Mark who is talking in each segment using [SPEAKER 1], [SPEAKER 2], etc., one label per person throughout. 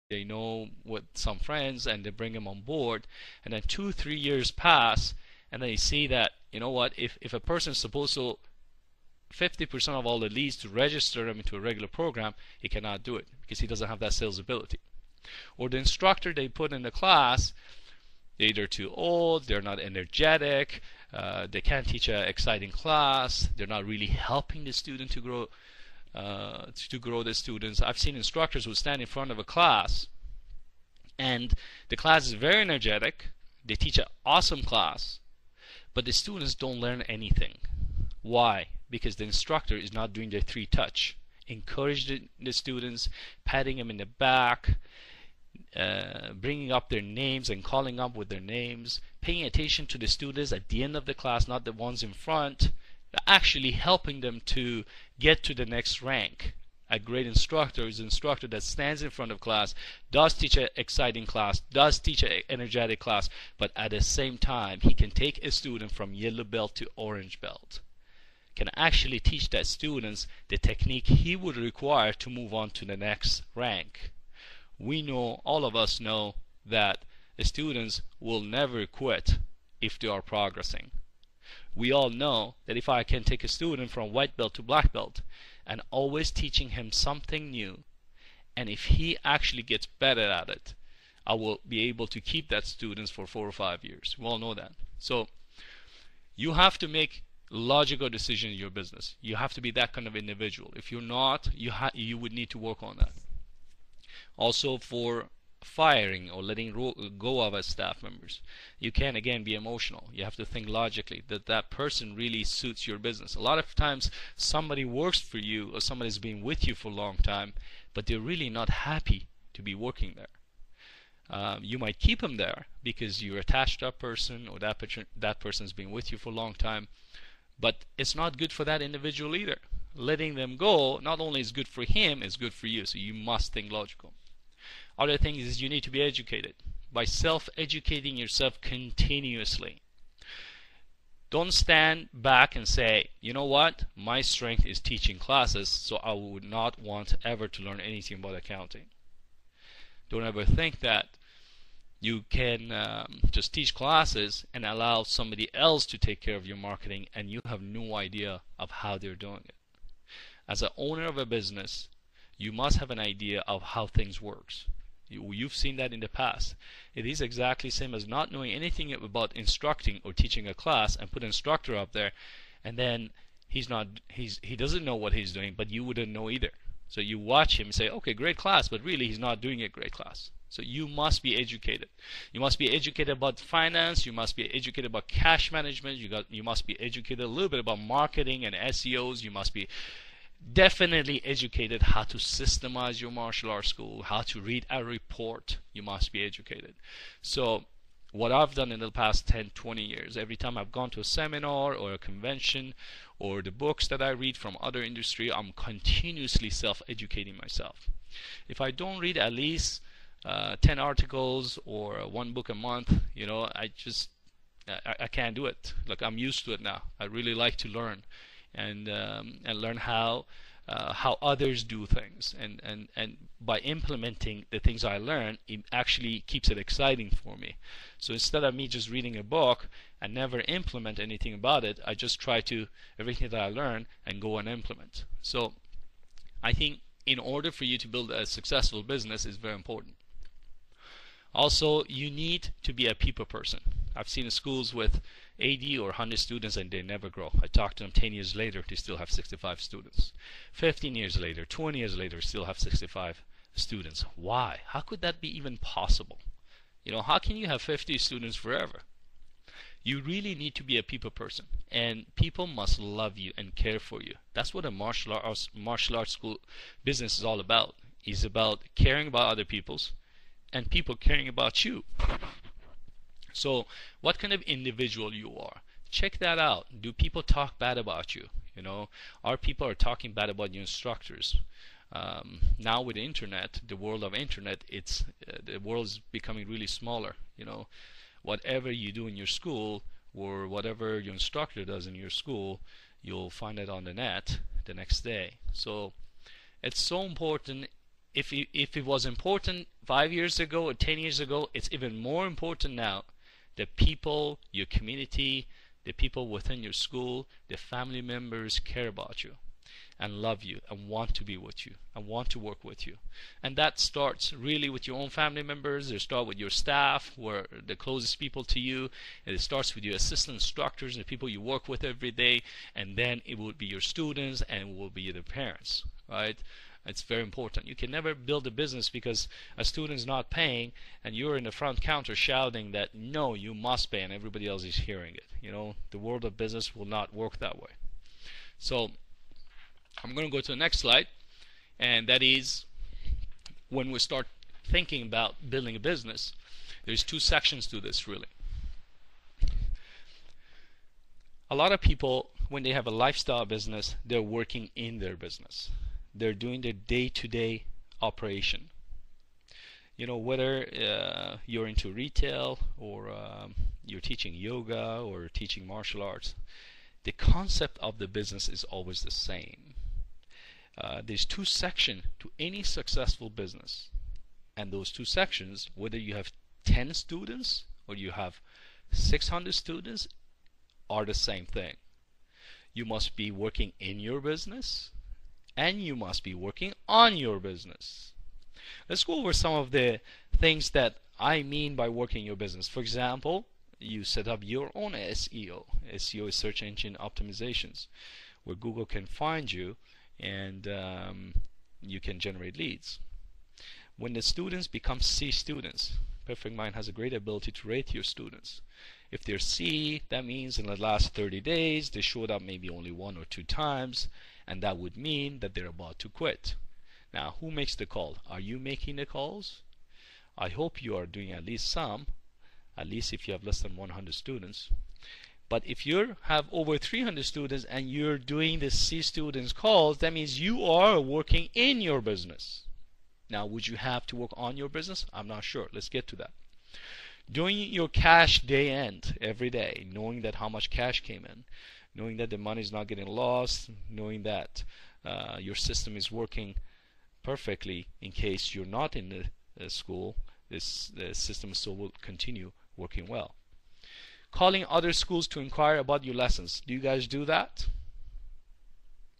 [SPEAKER 1] they know with some friends and they bring them on board, and then 2-3 years pass, and then you see that, you know what, if a person is supposed to 50% of all the leads to register them into a regular program, he cannot do it because he doesn't have that sales ability. Or the instructor they put in the class, they're either too old, they're not energetic, they can't teach an exciting class, they're not really helping the student to grow the students. I've seen instructors who stand in front of a class and the class is very energetic, they teach an awesome class, but the students don't learn anything. Why? Because the instructor is not doing their 3-touch. Encourage the students, patting them in the back, bringing up their names and calling up with their names, paying attention to the students at the end of the class, not the ones in front, actually helping them to get to the next rank. A great instructor is an instructor that stands in front of class, does teach an exciting class, does teach an energetic class, but at the same time he can take a student from yellow belt to orange belt, can actually teach that students the technique he would require to move on to the next rank. We know, all of us know, that the students will never quit if they are progressing. We all know that if I can take a student from white belt to black belt and always teaching him something new, and if he actually gets better at it, I will be able to keep that student for 4 or 5 years. We all know that. So you have to make logical decisions in your business. You have to be that kind of individual. If you're not, you would need to work on that. Also, for firing or letting go of as staff members, you can again be emotional. You have to think logically that that person really suits your business. A lot of times somebody works for you or somebody's been with you for a long time, but they're really not happy to be working there. You might keep them there because you're attached to that person, or that person's been with you for a long time, but it's not good for that individual either. Letting them go not only is good for him, it's good for you. So you must think logical. Other thing is you need to be educated. By self-educating yourself continuously. Don't stand back and say, you know what, my strength is teaching classes, so I would not want ever to learn anything about accounting. Don't ever think that you can just teach classes and allow somebody else to take care of your marketing and you have no idea of how they're doing it. As an owner of a business, you must have an idea of how things works. You've seen that in the past. It is exactly the same as not knowing anything about instructing or teaching a class and put an instructor up there, and then he doesn't know what he's doing, but you wouldn't know either. So you watch him and say, okay, great class, but really he's not doing a great class. So you must be educated. You must be educated about finance. You must be educated about cash management. You must be educated a little bit about marketing and SEOs. You must be definitely educated how to systemize your martial arts school, how to read a report. You must be educated. So what I've done in the past 10-20 years, every time I've gone to a seminar or a convention or the books that I read from other industry, I'm continuously self-educating myself. If I don't read at least 10 articles or 1 book a month, I can't do it. Like, I'm used to it now. I really like to learn and learn how others do things, and by implementing the things I learn, it actually keeps it exciting for me. So instead of me just reading a book and never implement anything about it, I just try to everything that I learn and go and implement. So I think in order for you to build a successful business is very important. Also, you need to be a people person. I've seen schools with 80 or 100 students and they never grow. I talked to them 10 years later, they still have 65 students. 15 years later, 20 years later, still have 65 students. Why? How could that be even possible? How can you have 50 students forever? You really need to be a people person, and people must love you and care for you. That's what a martial arts school business is all about. It's about caring about other people's and people caring about you. So what kind of individual you are, check that out. Do people talk bad about you? Our people are talking bad about your instructors. Now with the internet, the world of internet, the world is becoming really smaller. Whatever you do in your school or whatever your instructor does in your school, you'll find it on the net the next day. So it's so important. If it was important 5 years ago or 10 years ago, it's even more important now. The people, your community, the people within your school, the family members care about you and love you and want to be with you and want to work with you. And that starts really with your own family members. It starts with your staff, who are the closest people to you. And it starts with your assistant instructors, the people you work with every day. And then it will be your students and it will be the parents, right? It's very important. You can never build a business because a student is not paying and you're in the front counter shouting that no, you must pay, and everybody else is hearing it. You know, the world of business will not work that way. So I'm going to go to the next slide, and that is when we start thinking about building a business. There's two sections to this, really. A lot of people, when they have a lifestyle business, they're working in their business. They're doing their day-to-day operation. You know, whether you're into retail or you're teaching yoga or teaching martial arts, the concept of the business is always the same. There's two sections to any successful business, and those two sections, whether you have 10 students or you have 600 students, are the same thing. You must be working in your business and you must be working on your business. Let's go over some of the things that I mean by working your business. For example, you set up your own SEO. SEO is search engine optimizations, where Google can find you and you can generate leads. When the students become C students, Perfect Mind has a great ability to rate your students. If they're C, that means in the last 30 days they showed up maybe only 1 or 2 times, and that would mean that they're about to quit. Now, who makes the call? Are you making the calls? I hope you are doing at least some, at least if you have less than 100 students. But if you have over 300 students and you're doing the C students calls, that means you are working in your business. Now, would you have to work on your business? I'm not sure. Let's get to that. Doing your cash day end every day, knowing that how much cash came in, knowing that the money is not getting lost, knowing that your system is working perfectly in case you're not in the school, the system still will continue working well. Calling other schools to inquire about your lessons. Do you guys do that?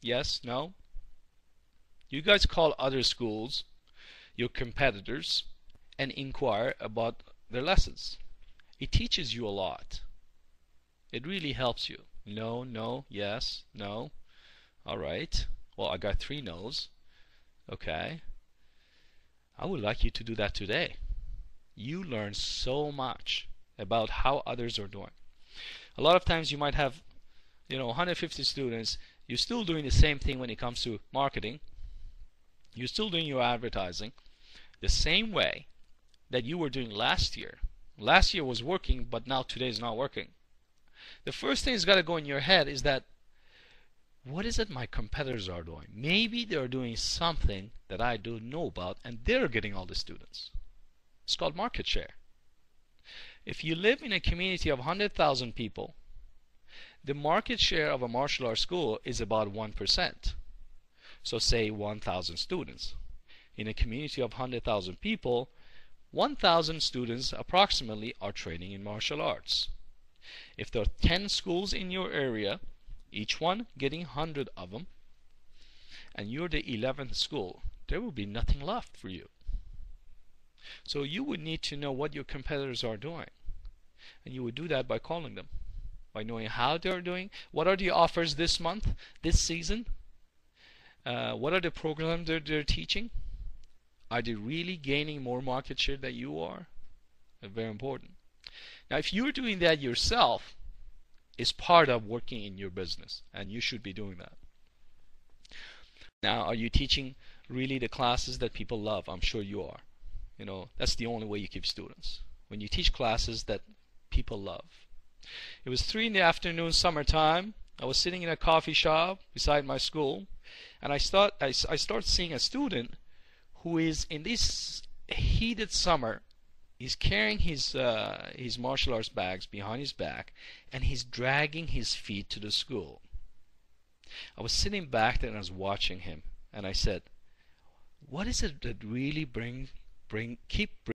[SPEAKER 1] Yes? No? You guys call other schools, your competitors, and inquire about their lessons. It teaches you a lot. It really helps you. No, no, yes, no. Alright. Well, I got 3 no's. Okay. I would like you to do that today. You learn so much about how others are doing. A lot of times you might have, 150 students. You're still doing the same thing when it comes to marketing. You're still doing your advertising the same way that you were doing last year. Last year was working, but now today is not working. The first thing that's got to go in your head is that, what is it my competitors are doing? Maybe they're doing something that I don't know about and they're getting all the students. It's called market share. If you live in a community of 100,000 people, the market share of a martial arts school is about 1%. So say 1,000 students. In a community of 100,000 people, 1,000 students approximately are training in martial arts. If there are 10 schools in your area, each one getting 100 of them, and you're the 11th school, there will be nothing left for you. So you would need to know what your competitors are doing. And you would do that by calling them, by knowing how they're doing, what are the offers this month, this season, what are the programs they're teaching. Are they really gaining more market share than you are? Very important. Now, if you're doing that yourself, it's part of working in your business, and you should be doing that. Now, are you teaching really the classes that people love? I'm sure you are. That's the only way you keep students. When you teach classes that people love. It was 3 in the afternoon, summertime. I was sitting in a coffee shop beside my school, and I start seeing a student who is in this heated summer. He's carrying his martial arts bags behind his back, and he's dragging his feet to the school. I was sitting back there and I was watching him, and I said, what is it that really brings keep